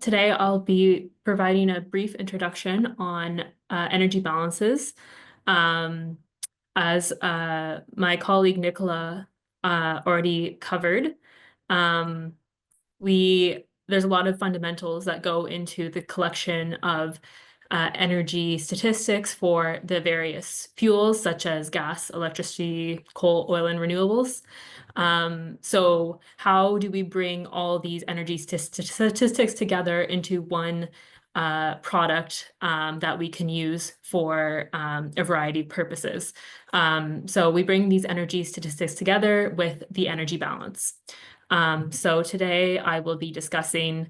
Today I'll be providing a brief introduction on energy balances. As my colleague Nicola already covered, there's a lot of fundamentals that go into the collection of energy statistics for the various fuels such as gas, electricity, coal, oil, and renewables. So how do we bring all these energy statistics together into one product that we can use for a variety of purposes? So we bring these energy statistics together with the energy balance. So today I will be discussing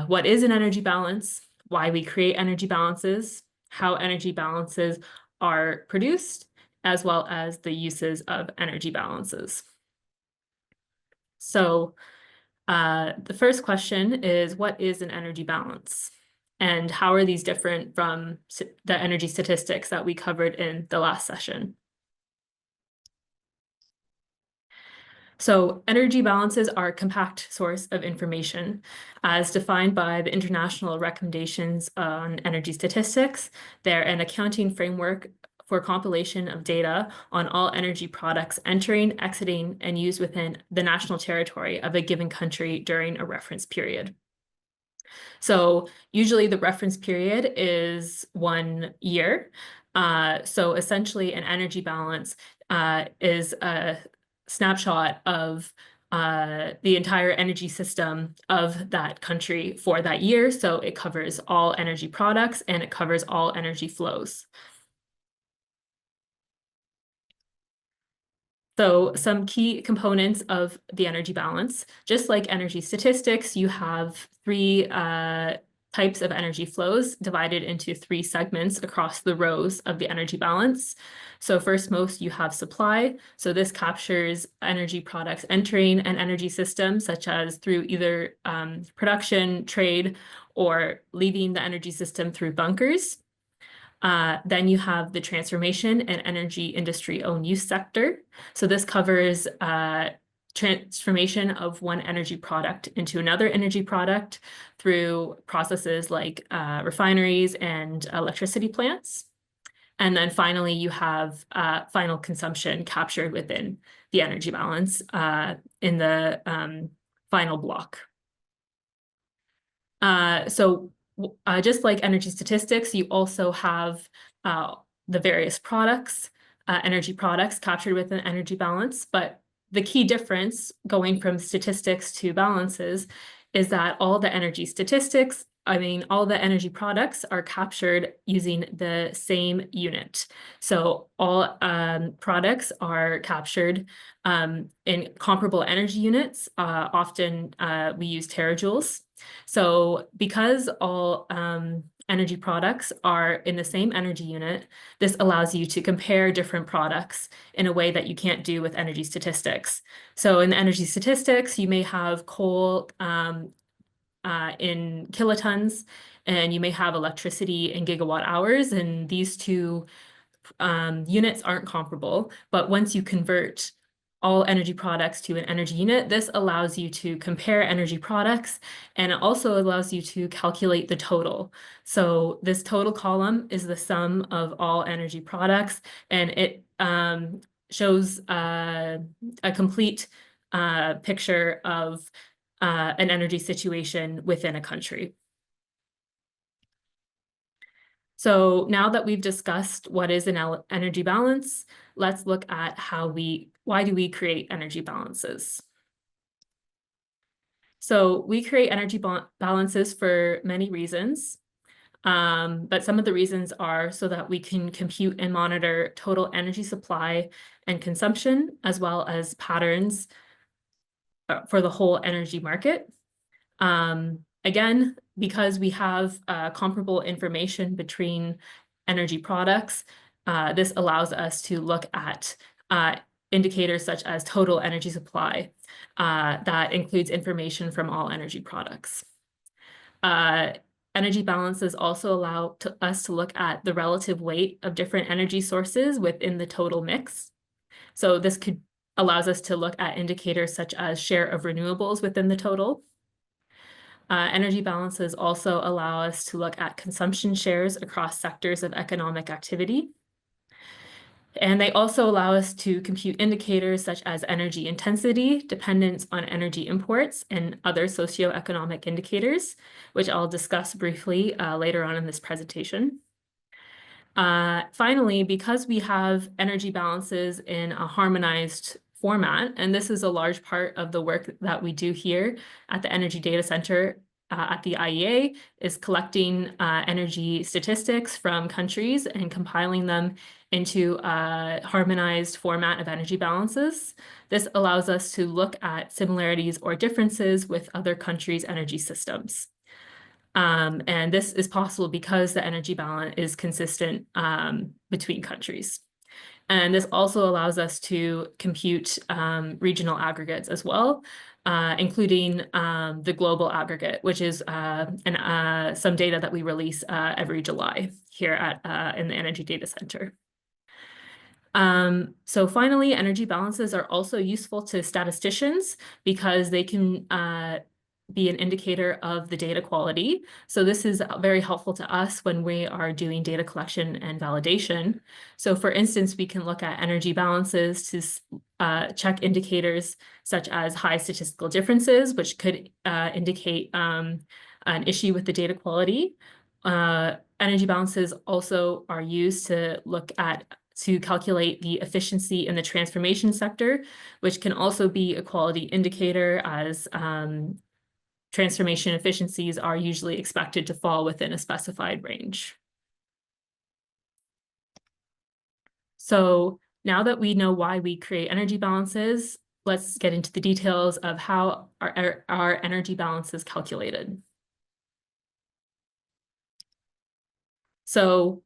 what is an energy balance, why we create energy balances, how energy balances are produced, as well as the uses of energy balances. So the first question is, what is an energy balance? And how are these different from the energy statistics that we covered in the last session? So energy balances are a compact source of information as defined by the International Recommendations on Energy Statistics. They're an accounting framework for compilation of data on all energy products entering, exiting, and used within the national territory of a given country during a reference period. So usually the reference period is 1 year. So essentially an energy balance is a snapshot of the entire energy system of that country for that year. So it covers all energy products and it covers all energy flows. So some key components of the energy balance, just like energy statistics, you have three types of energy flows divided into 3 segments across the rows of the energy balance. So first most you have supply. So this captures energy products entering an energy system, such as through either production, trade, or leaving the energy system through bunkers. Then you have the transformation and energy industry own use sector. So this covers transformation of one energy product into another energy product through processes like refineries and electricity plants. And then finally, you have final consumption captured within the energy balance in the final block. Just like energy statistics, you also have the various products, energy products captured within energy balance. But the key difference going from statistics to balances is that all the energy statistics, all the energy products are captured using the same unit. So all products are captured in comparable energy units. Often we use terajoules. So because all energy products are in the same energy unit, this allows you to compare different products in a way that you can't do with energy statistics. So in energy statistics, you may have coal in kilotons, and you may have electricity in gigawatt hours, and these two units aren't comparable. But once you convert all energy products to an energy unit, this allows you to compare energy products, and it also allows you to calculate the total. So this total column is the sum of all energy products, and it shows a complete picture of an energy situation within a country. So now that we've discussed what is an energy balance, let's look at why do we create energy balances? So we create energy balances for many reasons, but some of the reasons are so that we can compute and monitor total energy supply and consumption, as well as patterns for the whole energy market. Again, because we have comparable information between energy products, this allows us to look at indicators such as total energy supply that includes information from all energy products. Energy balances also allow us to look at the relative weight of different energy sources within the total mix. So this allows us to look at indicators such as share of renewables within the total. Energy balances also allow us to look at consumption shares across sectors of economic activity. And they also allow us to compute indicators such as energy intensity, dependence on energy imports, and other socioeconomic indicators, which I'll discuss briefly later on in this presentation. Finally, because we have energy balances in a harmonized format, and this is a large part of the work that we do here at the Energy Data Center at the IEA, is collecting energy statistics from countries and compiling them into a harmonized format of energy balances. This allows us to look at similarities or differences with other countries' energy systems. And this is possible because the energy balance is consistent between countries. And this also allows us to compute regional aggregates as well, including the global aggregate, which is some data that we release every July here at in the Energy Data Center. So finally, energy balances are also useful to statisticians because they can be an indicator of the data quality. So this is very helpful to us when we are doing data collection and validation. So for instance, we can look at energy balances to check indicators such as high statistical differences, which could indicate an issue with the data quality. Energy balances also are used to calculate the efficiency in the transformation sector, which can also be a quality indicator as transformation efficiencies are usually expected to fall within a specified range. So now that we know why we create energy balances, let's get into the details of how our energy balance is calculated. So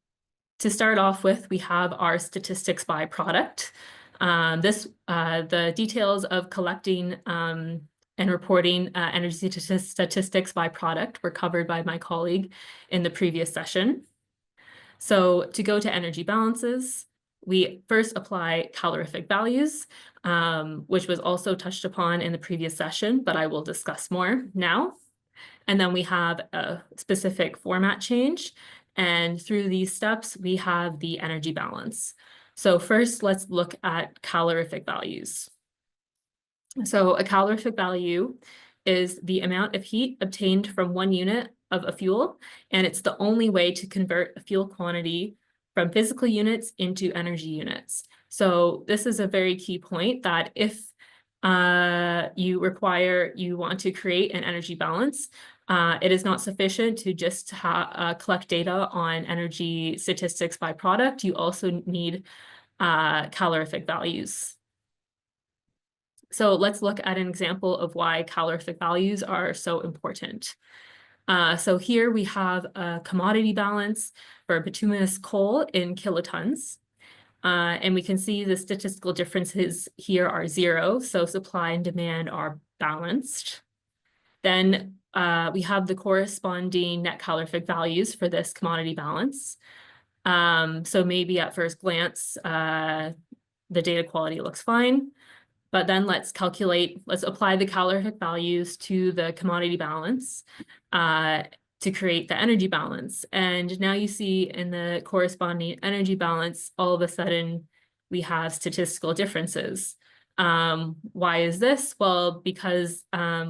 to start off with, we have our statistics by product. The details of collecting and reporting energy statistics by product were covered by my colleague in the previous session. So to go to energy balances, we first apply calorific values, which was also touched upon in the previous session, but I will discuss more now. And then we have a specific format change. And through these steps, we have the energy balance. So first, let's look at calorific values. So a calorific value is the amount of heat obtained from 1 unit of a fuel, and it's the only way to convert a fuel quantity from physical units into energy units. So this is a very key point that if you want to create an energy balance, it is not sufficient to just collect data on energy statistics by product. You also need calorific values. So let's look at an example of why calorific values are so important. So here we have a commodity balance for bituminous coal in kilotons. And we can see the statistical differences here are 0, so supply and demand are balanced. Then we have the corresponding net calorific values for this commodity balance. So maybe at first glance, the data quality looks fine. But then let's apply the calorific values to the commodity balance to create the energy balance. And now you see in the corresponding energy balance, all of a sudden we have statistical differences. Why is this? Well, because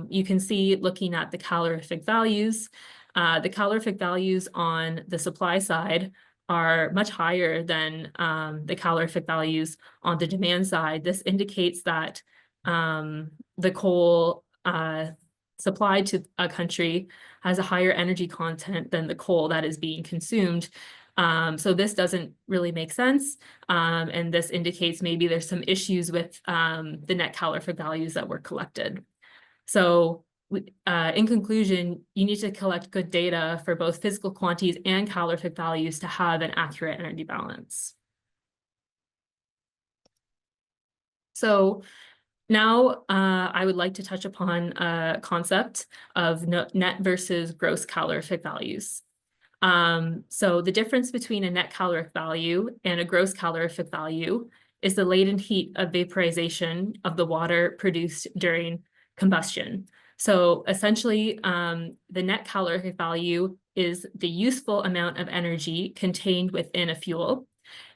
you can see looking at the calorific values on the supply side are much higher than the calorific values on the demand side. This indicates that the coal supplied to a country has a higher energy content than the coal that is being consumed. So this doesn't really make sense. And this indicates maybe there's some issues with the net calorific values that were collected. So in conclusion, you need to collect good data for both physical quantities and calorific values to have an accurate energy balance. So now I would like to touch upon a concept of net versus gross calorific values. So the difference between a net calorific value and a gross calorific value is the latent heat of vaporization of the water produced during combustion. So essentially, the net calorific value is the useful amount of energy contained within a fuel,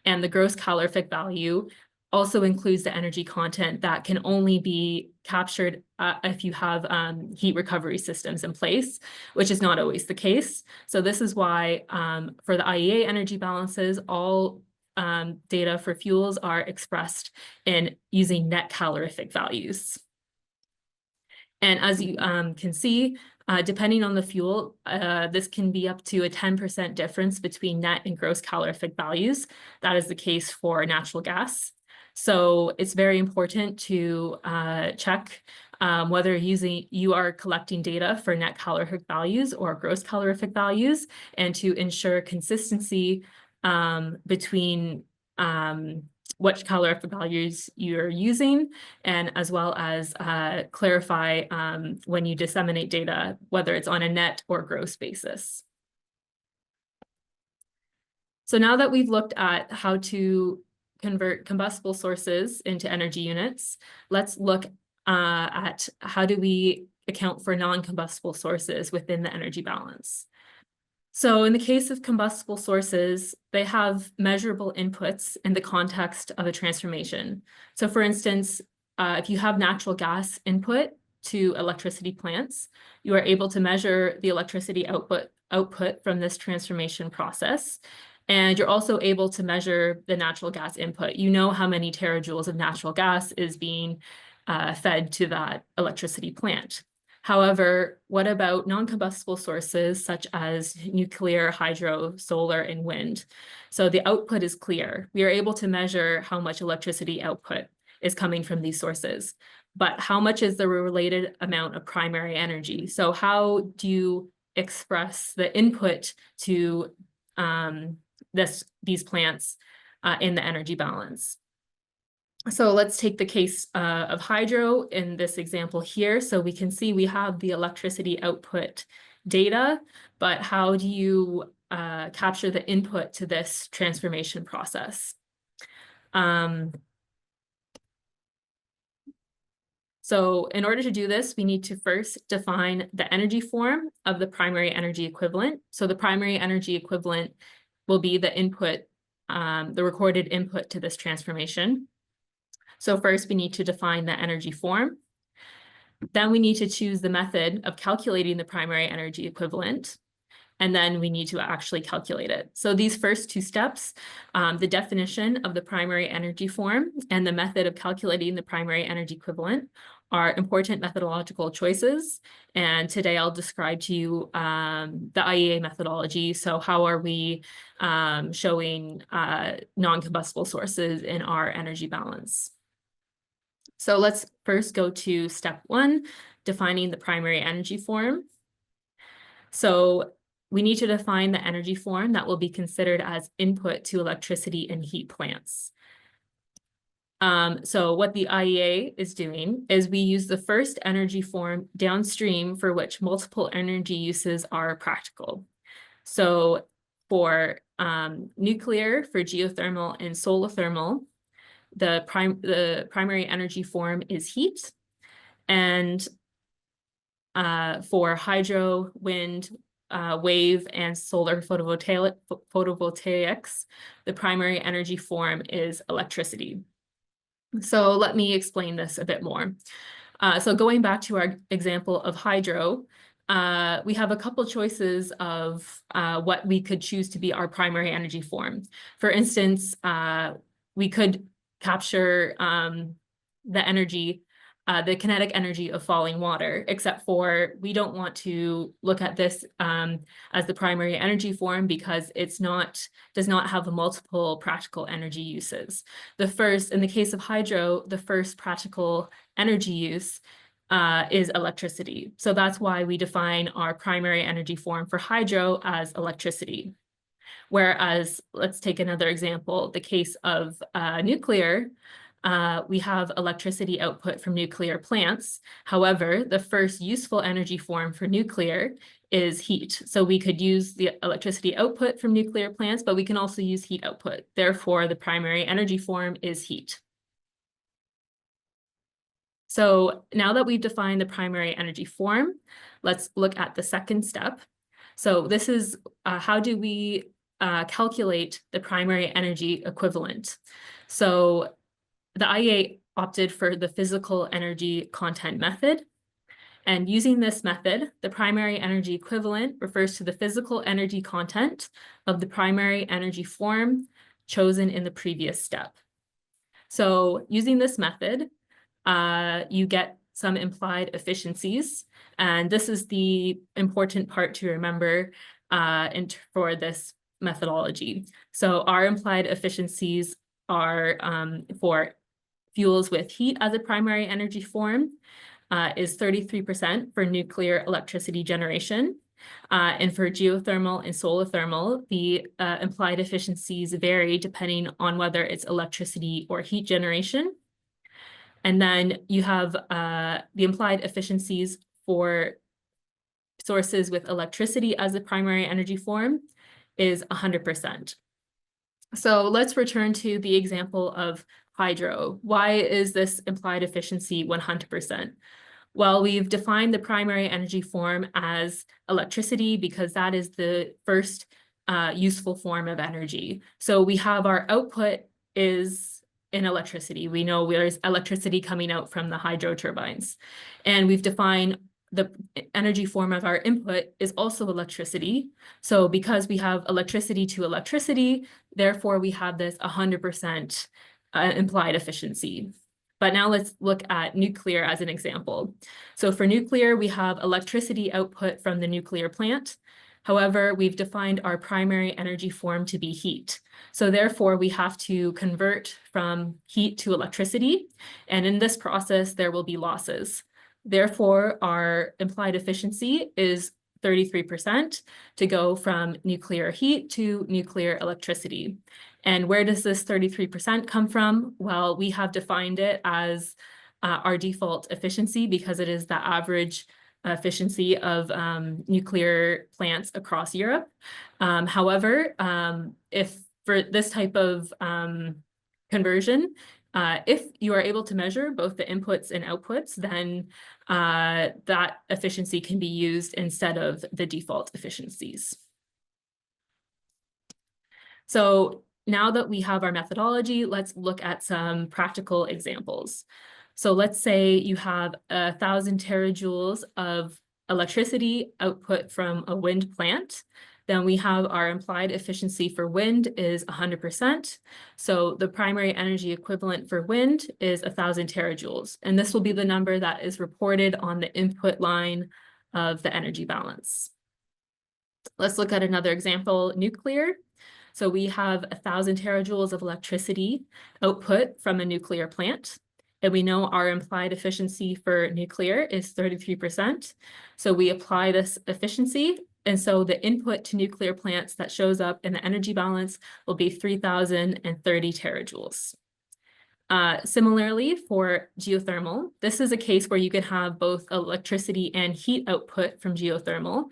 and the gross calorific value also includes the energy content that can only be captured if you have heat recovery systems in place, which is not always the case. So this is why for the IEA energy balances, all data for fuels are expressed in using net calorific values. And as you can see, depending on the fuel, this can be up to a 10% difference between net and gross calorific values. That is the case for natural gas. So it's very important to check whether you are collecting data for net calorific values or gross calorific values, and to ensure consistency between what calorific values you're using, and as well as clarify when you disseminate data, whether it's on a net or gross basis. So now that we've looked at how to convert combustible sources into energy units, let's look at how do we account for non-combustible sources within the energy balance. So in the case of combustible sources, they have measurable inputs in the context of a transformation. So for instance, if you have natural gas input to electricity plants, you are able to measure the electricity output from this transformation process. And you're also able to measure the natural gas input. You know how many terajoules of natural gas is being fed to that electricity plant. However, what about non-combustible sources such as nuclear, hydro, solar, and wind? So the output is clear. We are able to measure how much electricity output is coming from these sources, but how much is the related amount of primary energy? So how do you express the input to these plants in the energy balance? So let's take the case of hydro in this example here. So we can see we have the electricity output data, but how do you capture the input to this transformation process? So in order to do this, we need to first define the energy form of the primary energy equivalent. So the primary energy equivalent will be the input, the recorded input to this transformation. So first we need to define the energy form. Then we need to choose the method of calculating the primary energy equivalent. And then we need to actually calculate it. So these first two steps, the definition of the primary energy form and the method of calculating the primary energy equivalent, are important methodological choices. And today I'll describe to you the IEA methodology. So how are we showing non-combustible sources in our energy balance? So let's first go to step one, defining the primary energy form. So we need to define the energy form that will be considered as input to electricity and heat plants. So what the IEA is doing is we use the first energy form downstream for which multiple energy uses are practical. So for nuclear, for geothermal and solar thermal, the primary energy form is heat. And for hydro, wind, wave, and solar photovoltaics, the primary energy form is electricity. So let me explain this a bit more. So going back to our example of hydro, we have a couple choices of what we could choose to be our primary energy form. For instance, we could capture the energy, the kinetic energy of falling water, except for we don't want to look at this as the primary energy form because does not have multiple practical energy uses. In the case of hydro, the first practical energy use is electricity. So that's why we define our primary energy form for hydro as electricity. Whereas, let's take another example, the case of nuclear, we have electricity output from nuclear plants. However, the first useful energy form for nuclear is heat. So we could use the electricity output from nuclear plants, but we can also use heat output. Therefore, the primary energy form is heat. So now that we've defined the primary energy form, let's look at the second step. So this is how do we calculate the primary energy equivalent? So the IEA opted for the physical energy content method. And using this method, the primary energy equivalent refers to the physical energy content of the primary energy form chosen in the previous step. So using this method, you get some implied efficiencies. And this is the important part to remember for this methodology. So our implied efficiencies are for fuels with heat as a primary energy form is 33% for nuclear electricity generation. And for geothermal and solar thermal, the implied efficiencies vary depending on whether it's electricity or heat generation. And then you have the implied efficiencies for sources with electricity as a primary energy form is 100%. So let's return to the example of hydro. Why is this implied efficiency 100%? Well, we've defined the primary energy form as electricity because that is the first useful form of energy. So we have our output is in electricity. We know there's electricity coming out from the hydro turbines. And we've defined the energy form of our input is also electricity. So because we have electricity to electricity, therefore we have this 100% implied efficiency. But now let's look at nuclear as an example. So for nuclear, we have electricity output from the nuclear plant. However, we've defined our primary energy form to be heat. So therefore, we have to convert from heat to electricity. And in this process, there will be losses. Therefore, our implied efficiency is 33% to go from nuclear heat to nuclear electricity. And where does this 33% come from? Well, we have defined it as our default efficiency because it is the average efficiency of nuclear plants across Europe. However, if for this type of conversion, if you are able to measure both the inputs and outputs, then that efficiency can be used instead of the default efficiencies. So now that we have our methodology, let's look at some practical examples. So let's say you have 1,000 terajoules of electricity output from a wind plant. Then we have our implied efficiency for wind is 100%. So the primary energy equivalent for wind is 1,000 terajoules. And this will be the number that is reported on the input line of the energy balance. Let's look at another example, nuclear. So we have 1,000 terajoules of electricity output from a nuclear plant. And we know our implied efficiency for nuclear is 33%. So we apply this efficiency. And so the input to nuclear plants that shows up in the energy balance will be 3,030 terajoules. Similarly, for geothermal, this is a case where you can have both electricity and heat output from geothermal,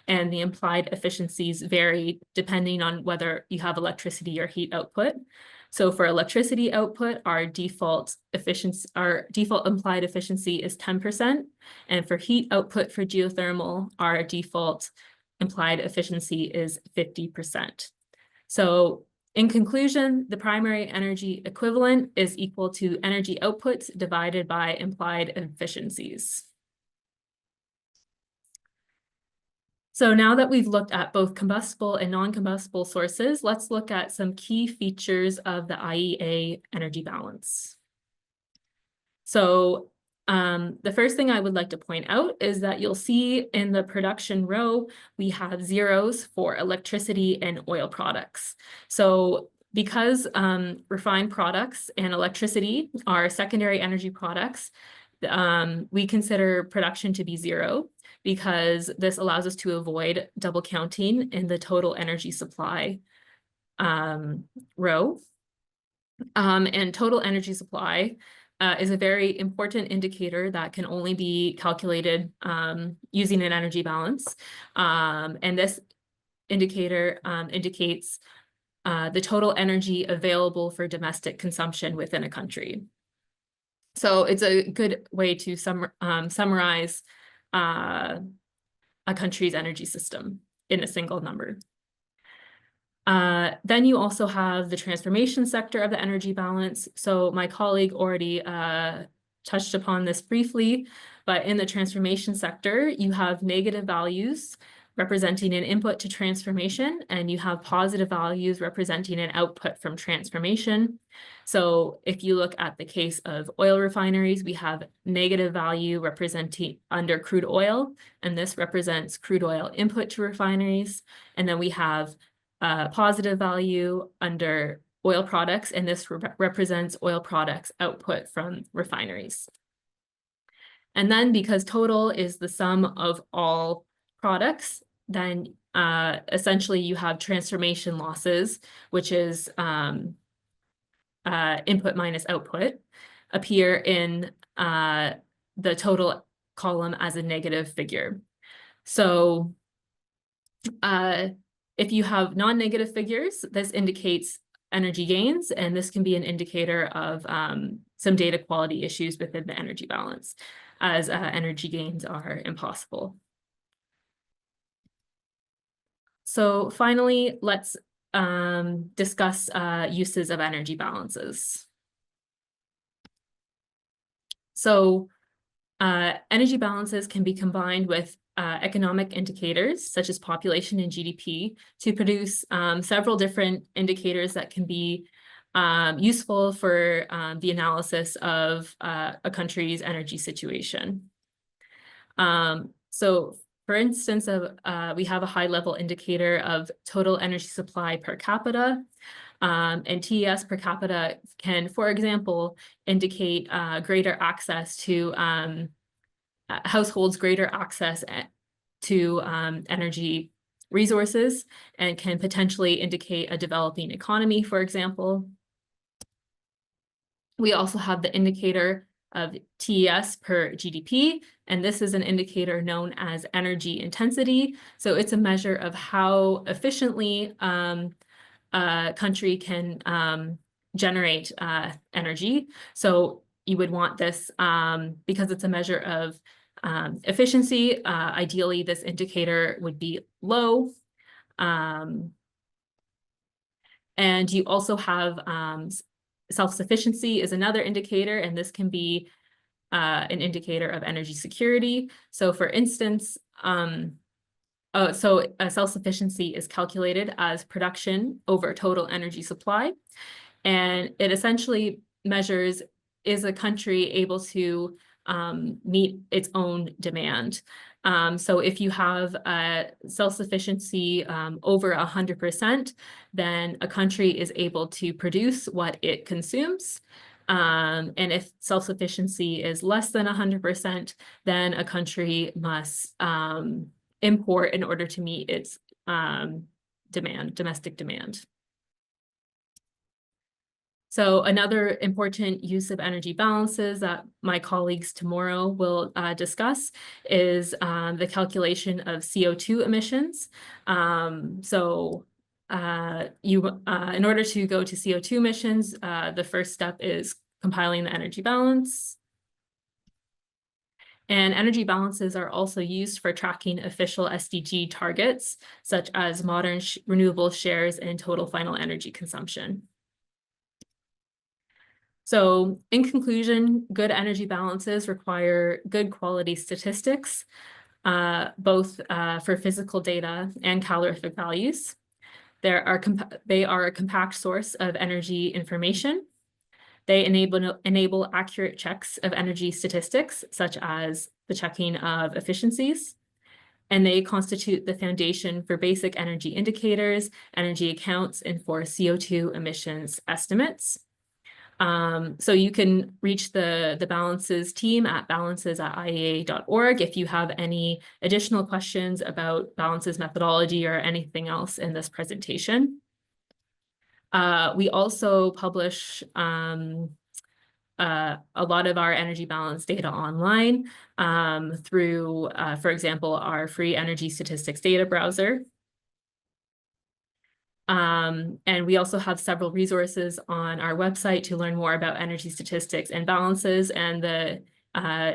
and the implied efficiencies vary depending on whether you have electricity or heat output. So for electricity output, our default implied efficiency is 10%, and for heat output for geothermal, our default implied efficiency is 50%. So in conclusion, the primary energy equivalent is equal to energy outputs divided by implied efficiencies. So now that we've looked at both combustible and non-combustible sources, let's look at some key features of the IEA energy balance. So the first thing I would like to point out is that you'll see in the production row, we have zeros for electricity and oil products. So because refined products and electricity are secondary energy products, we consider production to be zero because this allows us to avoid double counting in the total energy supply row. And total energy supply is a very important indicator that can only be calculated using an energy balance. And this indicator indicates the total energy available for domestic consumption within a country. So it's a good way to summarize a country's energy system in a single number. Then you also have the transformation sector of the energy balance. So my colleague already touched upon this briefly, but in the transformation sector, you have negative values representing an input to transformation, and you have positive values representing an output from transformation. So if you look at the case of oil refineries, we have negative value representing under crude oil, and this represents crude oil input to refineries. And then we have positive value under oil products, and this represents oil products output from refineries. And then because total is the sum of all products, then essentially you have transformation losses, which is input minus output, appear in the total column as a negative figure. So if you have non-negative figures, this indicates energy gains, and this can be an indicator of some data quality issues within the energy balance, as energy gains are impossible. So finally, let's discuss uses of energy balances. So energy balances can be combined with economic indicators such as population and GDP to produce several different indicators that can be useful for the analysis of a country's energy situation. So for instance, we have a high-level indicator of total energy supply per capita, and TES per capita can, for example, indicate greater access to households' greater access to energy resources, and can potentially indicate a developing economy, for example. We also have the indicator of TES per GDP, and this is an indicator known as energy intensity. So it's a measure of how efficiently a country can generate energy. So you would want this, because it's a measure of efficiency, ideally this indicator would be low. And you also have self-sufficiency is another indicator, and this can be an indicator of energy security. So for instance, self-sufficiency is calculated as production over total energy supply, and it essentially measures, is a country able to meet its own demand? So if you have self-sufficiency over 100%, then a country is able to produce what it consumes. And if self-sufficiency is less than 100%, then a country must import in order to meet its domestic demand. So another important use of energy balances that my colleagues tomorrow will discuss is the calculation of CO2 emissions. In order to go to CO2 emissions, the first step is compiling the energy balance. And energy balances are also used for tracking official SDG targets, such as modern renewable shares and total final energy consumption. So in conclusion, good energy balances require good quality statistics, both for physical data and calorific values. They are a compact source of energy information. They enable accurate checks of energy statistics, such as the checking of efficiencies. And they constitute the foundation for basic energy indicators, energy accounts, and for CO2 emissions estimates. So you can reach the balances team at balances@iea.org if you have any additional questions about balances methodology or anything else in this presentation. We also publish a lot of our energy balance data online through, for example, our free energy statistics data browser. And we also have several resources on our website to learn more about energy statistics and balances and the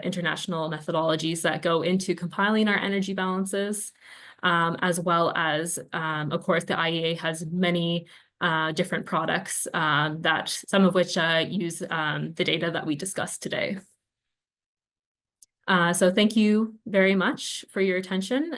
international methodologies that go into compiling our energy balances, as well as, of course, the IEA has many different products that some of which use the data that we discussed today. So thank you very much for your attention.